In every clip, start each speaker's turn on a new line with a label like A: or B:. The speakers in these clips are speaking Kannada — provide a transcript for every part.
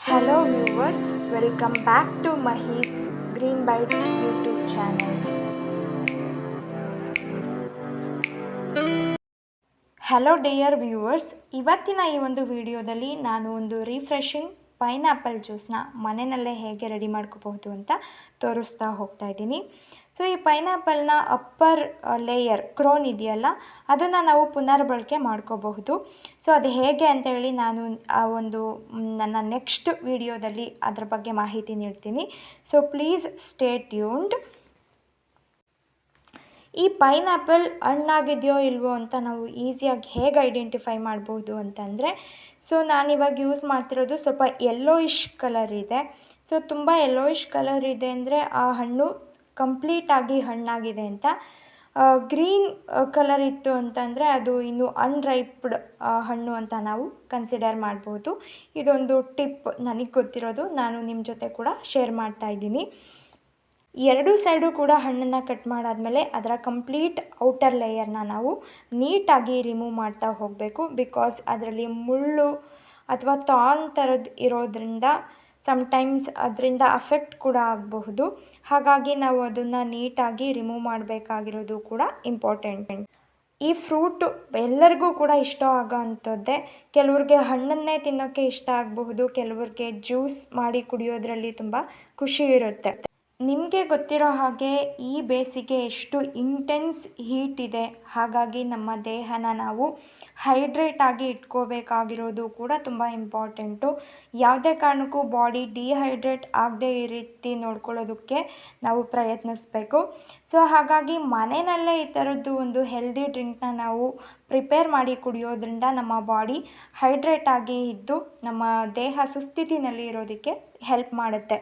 A: Hello viewers, welcome back to Mahi's Green Bites YouTube channel. Hello dear viewers, ಇವತ್ತಿನ ಈ ಒಂದು ವಿಡಿಯೋದಲ್ಲಿ ನಾನು ಒಂದು ರಿಫ್ರೆಶಿಂಗ್ ಪೈನಾಪಲ್ ಜ್ಯೂಸ್ನ ಮನೆಯಲ್ಲೇ ಹೇಗೆ ರೆಡಿ ಮಾಡ್ಕೋಬಹುದು ಅಂತ ತೋರಿಸ್ತಾ ಹೋಗ್ತಾ ಇದ್ದೀನಿ. ಸೊ ಈ ಪೈನಾಪಲ್ನ ಅಪ್ಪರ್ ಲೇಯರ್ ಕ್ರೋನ್ ಇದೆಯಲ್ಲ, ಅದನ್ನು ನಾವು ಪುನರ್ಬಳಕೆ ಮಾಡ್ಕೋಬಹುದು. ಸೊ ಅದು ಹೇಗೆ ಅಂತೇಳಿ ನಾನು ನನ್ನ ನೆಕ್ಸ್ಟ್ ವಿಡಿಯೋದಲ್ಲಿ ಅದರ ಬಗ್ಗೆ ಮಾಹಿತಿ ನೀಡ್ತೀನಿ. So please stay tuned. ಈ ಪೈನಾಪಲ್ ಹಣ್ಣಾಗಿದೆಯೋ ಇಲ್ವೋ ಅಂತ ನಾವು ಈಸಿಯಾಗಿ ಹೇಗೆ ಐಡೆಂಟಿಫೈ ಮಾಡ್ಬೋದು ಅಂತಂದರೆ, ಸೊ ನಾನಿವಾಗ ಯೂಸ್ ಮಾಡ್ತಿರೋದು ಸ್ವಲ್ಪ ಯೆಲ್ಲೋಯಿಶ್ ಕಲರ್ ಇದೆ. ಸೊ ತುಂಬ ಯೆಲ್ಲೋಯಿಶ್ ಕಲರ್ ಇದೆ ಅಂದರೆ ಆ ಹಣ್ಣು ಕಂಪ್ಲೀಟಾಗಿ ಹಣ್ಣಾಗಿದೆ ಅಂತ. ಗ್ರೀನ್ ಕಲರ್ ಇತ್ತು ಅಂತಂದರೆ ಅದು ಇನ್ನು ಅನ್ರೈಪ್ಡ್ ಹಣ್ಣು ಅಂತ ನಾವು ಕನ್ಸಿಡರ್ ಮಾಡ್ಬೋದು. ಇದೊಂದು ಟಿಪ್ ನನಗೆ ಗೊತ್ತಿರೋದು, ನಾನು ನಿಮ್ಮ ಜೊತೆ ಕೂಡ ಶೇರ್ ಮಾಡ್ತಾ ಇದ್ದೀನಿ. ಎರಡೂ ಸೈಡು ಕೂಡ ಹಣ್ಣನ್ನು ಕಟ್ ಮಾಡಾದಮೇಲೆ ಅದರ ಕಂಪ್ಲೀಟ್ ಔಟರ್ ಲೇಯರ್ನ ನಾವು ನೀಟಾಗಿ ರಿಮೂವ್ ಮಾಡ್ತಾ ಹೋಗಬೇಕು. ಬಿಕಾಸ್ ಅದರಲ್ಲಿ ಮುಳ್ಳು ಅಥವಾ ಥಾರ್ನ್ ಥರದ್ದು ಇರೋದ್ರಿಂದ ಸಮ್ಟೈಮ್ಸ್ ಅದರಿಂದ ಅಫೆಕ್ಟ್ ಕೂಡ ಆಗಬಹುದು. ಹಾಗಾಗಿ ನಾವು ಅದನ್ನು ನೀಟಾಗಿ ರಿಮೂವ್ ಮಾಡಬೇಕಾಗಿರೋದು ಕೂಡ ಇಂಪಾರ್ಟೆಂಟ್. ಈ ಫ್ರೂಟು ಎಲ್ಲರಿಗೂ ಕೂಡ ಇಷ್ಟ ಆಗೋ ಅಂಥದ್ದೇ. ಕೆಲವ್ರಿಗೆ ಹಣ್ಣನ್ನೇ ತಿನ್ನೋಕ್ಕೆ ಇಷ್ಟ ಆಗಬಹುದು, ಕೆಲವ್ರಿಗೆ ಜ್ಯೂಸ್ ಮಾಡಿ ಕುಡಿಯೋದ್ರಲ್ಲಿ ತುಂಬ ಖುಷಿ ಇರುತ್ತೆ. ನಿಮಗೆ ಗೊತ್ತಿರೋ ಹಾಗೆ ಈ ಬೇಸಿಗೆ ಎಷ್ಟು ಇಂಟೆನ್ಸ್ ಹೀಟ್ ಇದೆ, ಹಾಗಾಗಿ ನಮ್ಮ ದೇಹನ ನಾವು ಹೈಡ್ರೇಟ್ ಆಗಿ ಇಟ್ಕೋಬೇಕಾಗಿರೋದು ಕೂಡ ತುಂಬ ಇಂಪಾರ್ಟೆಂಟು. ಯಾವುದೇ ಕಾರಣಕ್ಕೂ ಬಾಡಿ ಡಿಹೈಡ್ರೇಟ್ ಆಗದೆ ಈ ರೀತಿ ನೋಡ್ಕೊಳ್ಳೋದಕ್ಕೆ ನಾವು ಪ್ರಯತ್ನಿಸಬೇಕು. ಸೊ ಹಾಗಾಗಿ ಮನೆಯಲ್ಲೇ ಈ ಥರದ್ದು ಒಂದು ಹೆಲ್ದಿ ಡ್ರಿಂಕ್ನ ನಾವು ಪ್ರಿಪೇರ್ ಮಾಡಿ ಕುಡಿಯೋದ್ರಿಂದ ನಮ್ಮ ಬಾಡಿ ಹೈಡ್ರೇಟ್ ಆಗಿ ಇದ್ದು ನಮ್ಮ ದೇಹ ಸುಸ್ಥಿತಿನಲ್ಲಿ ಇರೋದಕ್ಕೆ ಹೆಲ್ಪ್ ಮಾಡುತ್ತೆ.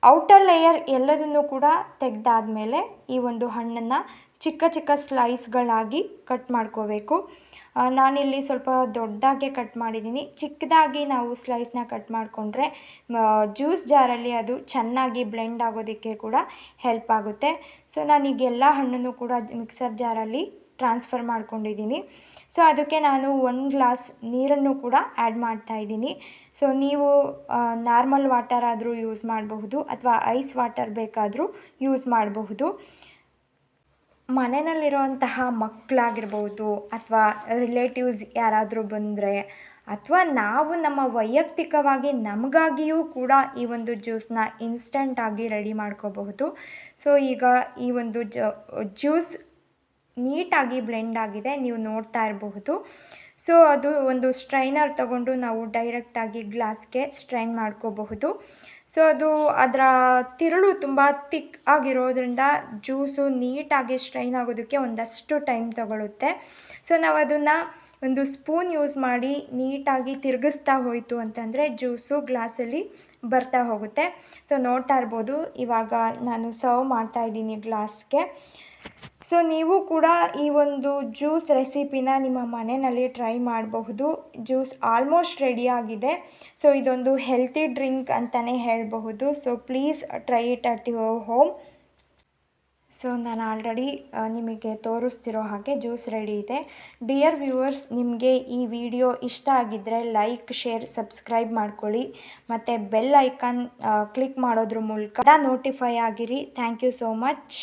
A: ಔಟರ್ ಲೇಯರ್ ಎಲ್ಲದನ್ನು ಕೂಡ ತೆಗೆದಾದ್ಮೇಲೆ ಈ ಒಂದು ಹಣ್ಣನ್ನು ಚಿಕ್ಕ ಚಿಕ್ಕ ಸ್ಲೈಸ್ಗಳಾಗಿ ಕಟ್ ಮಾಡ್ಕೋಬೇಕು. ನಾನಿಲ್ಲಿ ಸ್ವಲ್ಪ ದೊಡ್ಡದಾಗೆ ಕಟ್ ಮಾಡಿದ್ದೀನಿ. ಚಿಕ್ಕದಾಗಿ ನಾವು ಸ್ಲೈಸ್ನ ಕಟ್ ಮಾಡಿಕೊಂಡ್ರೆ ಜ್ಯೂಸ್ ಜಾರಲ್ಲಿ ಅದು ಚೆನ್ನಾಗಿ ಬ್ಲೆಂಡ್ ಆಗೋದಕ್ಕೆ ಕೂಡ ಹೆಲ್ಪ್ ಆಗುತ್ತೆ. ಸೊ ನಾನೀಗ ಎಲ್ಲ ಹಣ್ಣನ್ನು ಕೂಡ ಮಿಕ್ಸರ್ ಜಾರಲ್ಲಿ ಟ್ರಾನ್ಸ್ಫರ್ ಮಾಡ್ಕೊಂಡಿದ್ದೀನಿ. ಸೊ ಅದಕ್ಕೆ ನಾನು 1 ಗ್ಲಾಸ್ ನೀರನ್ನು ಕೂಡ ಆ್ಯಡ್ ಮಾಡ್ತಾ ಇದ್ದೀನಿ. ಸೊ ನೀವು ನಾರ್ಮಲ್ ವಾಟರ್ ಆದರೂ ಯೂಸ್ ಮಾಡಬಹುದು ಅಥವಾ ಐಸ್ ವಾಟರ್ ಬೇಕಾದರೂ ಯೂಸ್ ಮಾಡಬಹುದು. ಮನೆಯಲ್ಲಿರುವಂತಹ ಮಕ್ಕಳಾಗಿರ್ಬೋದು ಅಥವಾ ರಿಲೇಟಿವ್ಸ್ ಯಾರಾದರೂ ಬಂದರೆ ಅಥವಾ ನಾವು ನಮ್ಮ ವೈಯಕ್ತಿಕವಾಗಿ ನಮಗಾಗಿಯೂ ಕೂಡ ಈ ಒಂದು ಜ್ಯೂಸನ್ನ ಇನ್ಸ್ಟಂಟಾಗಿ ರೆಡಿ ಮಾಡ್ಕೋಬಹುದು. ಸೊ ಈಗ ಈ ಒಂದು ಜ್ಯೂಸ್ ನೀಟಾಗಿ ಬ್ಲೆಂಡ್ ಆಗಿದೆ, ನೀವು ನೋಡ್ತಾ ಇರಬಹುದು. ಸೊ ಅದು ಒಂದು ಸ್ಟ್ರೈನರ್ ತಗೊಂಡು ನಾವು ಡೈರೆಕ್ಟಾಗಿ ಗ್ಲಾಸ್ಗೆ ಸ್ಟ್ರೈನ್ ಮಾಡ್ಕೋಬಹುದು. ಸೊ ಅದು ಅದರ ತಿರುಳು ತುಂಬ ತಿಕ್ ಆಗಿರೋದ್ರಿಂದ ಜ್ಯೂಸು ನೀಟಾಗಿ ಸ್ಟ್ರೈನ್ ಆಗೋದಕ್ಕೆ ಒಂದಷ್ಟು ಟೈಮ್ ತಗೊಳ್ಳುತ್ತೆ. ಸೊ ನಾವು ಅದನ್ನು ಒಂದು ಸ್ಪೂನ್ ಯೂಸ್ ಮಾಡಿ ನೀಟಾಗಿ ತಿರುಗಿಸ್ತಾ ಹೋಯಿತು ಅಂತಂದರೆ ಜ್ಯೂಸು ಗ್ಲಾಸಲ್ಲಿ ಬರ್ತಾ ಹೋಗುತ್ತೆ. ಸೊ ನೋಡ್ತಾ ಇರ್ಬೋದು, ಇವಾಗ ನಾನು ಸರ್ವ್ ಮಾಡ್ತಾಯಿದ್ದೀನಿ ಗ್ಲಾಸ್ಗೆ. ಸೊ ನೀವು ಕೂಡ ಈ ಒಂದು ಜ್ಯೂಸ್ ರೆಸಿಪಿನ ನಿಮ್ಮ ಮನೆಯಲ್ಲಿ ಟ್ರೈ ಮಾಡಬಹುದು. ಜ್ಯೂಸ್ ಆಲ್ಮೋಸ್ಟ್ ರೆಡಿಯಾಗಿದೆ. ಸೊ ಇದೊಂದು ಹೆಲ್ತಿ ಡ್ರಿಂಕ್ ಅಂತಲೇ ಹೇಳಬಹುದು. So please try it at your home. So ನಾನು ಆಲ್ರೆಡಿ ನಿಮಗೆ ತೋರಿಸ್ತಿರೋ ಹಾಗೆ ಜ್ಯೂಸ್ ರೆಡಿ ಇದೆ. ಡಿಯರ್ ವ್ಯೂವರ್ಸ್, ನಿಮಗೆ ಈ ವಿಡಿಯೋ ಇಷ್ಟ ಆಗಿದ್ದರೆ ಲೈಕ್, ಶೇರ್, ಸಬ್ಸ್ಕ್ರೈಬ್ ಮಾಡ್ಕೊಳ್ಳಿ ಮತ್ತು ಬೆಲ್ ಐಕಾನ್ ಕ್ಲಿಕ್ ಮಾಡೋದ್ರ ಮೂಲಕ ನೋಟಿಫೈ ಆಗಿರಿ. Thank you so much.